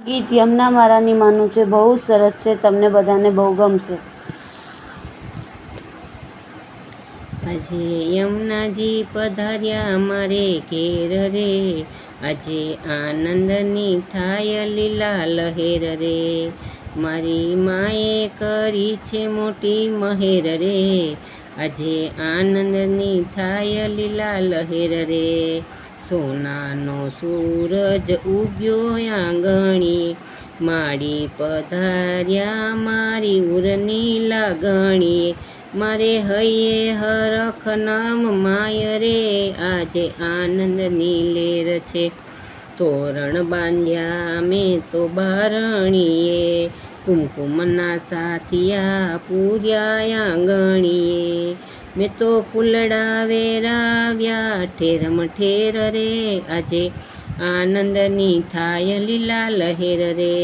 ગીત યમુના મારાની માનું છે, બહુ સરસ છે, તમને બધાને બહુ ગમશે. આજે યમુનાજી પધાર્યા મારે ઘેર રે, આજે આનંદની થાય લીલા લહેર રે, મારી માએ કરી છે મોટી મહેર રે, આજે આનંદની થાય લીલા લહેર રે, સોનાનો સૂરજ ઉગ્યો આંગણીએ, માડી પધાર્યા મારી ઉરની લાગણીએ, મારે હૈયે હરખ નામ માય રે, આજે આનંદની લેર છે, તોરણ બાંધ્યા મેં તો બારણીએ, કુમકુમના સાથિયા પૂર્યા આંગણીએ, મેં તો ફૂલડા વેરાવ્યા ઠેરમ ઠેર રે, આજે આનંદની થાય લીલા લહેર રે,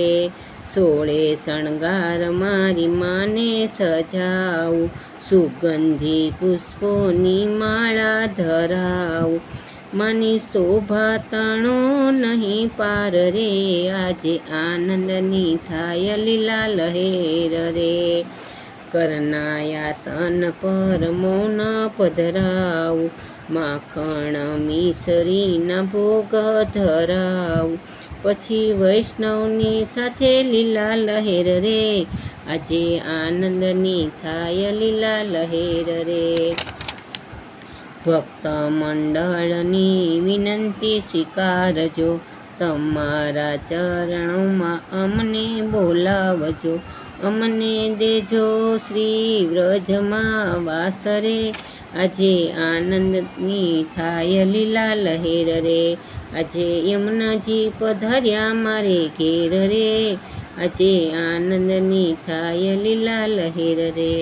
સોળે શણગાર મારી માને સજાવું, સુગંધી પુષ્પોની માળા ધરાવું, માની શોભા તણો નહીં પાર રે, આજે આનંદની થાય લીલા લહેર રે, કરનાયાસન પર મૌન પધરાવું, માખણ મિસરીના ભોગ ધરાવું, પછી વૈષ્ણવની સાથે લીલા લહેર રે, આજે આનંદની થાય લીલા લહેર રે, ભક્ત મંડળની વિનંતી સ્વીકારજો, તમારા ચરણોમાં અમને બોલાવજો, અમને દેજો શ્રી વ્રજમાં વાસ રે, આજે આનંદની થાય લીલા લહેર રે, આજે યમુનાજી પધાર્યા મારે ઘેર રે, આજે આનંદની થાય લીલા લહેર રે.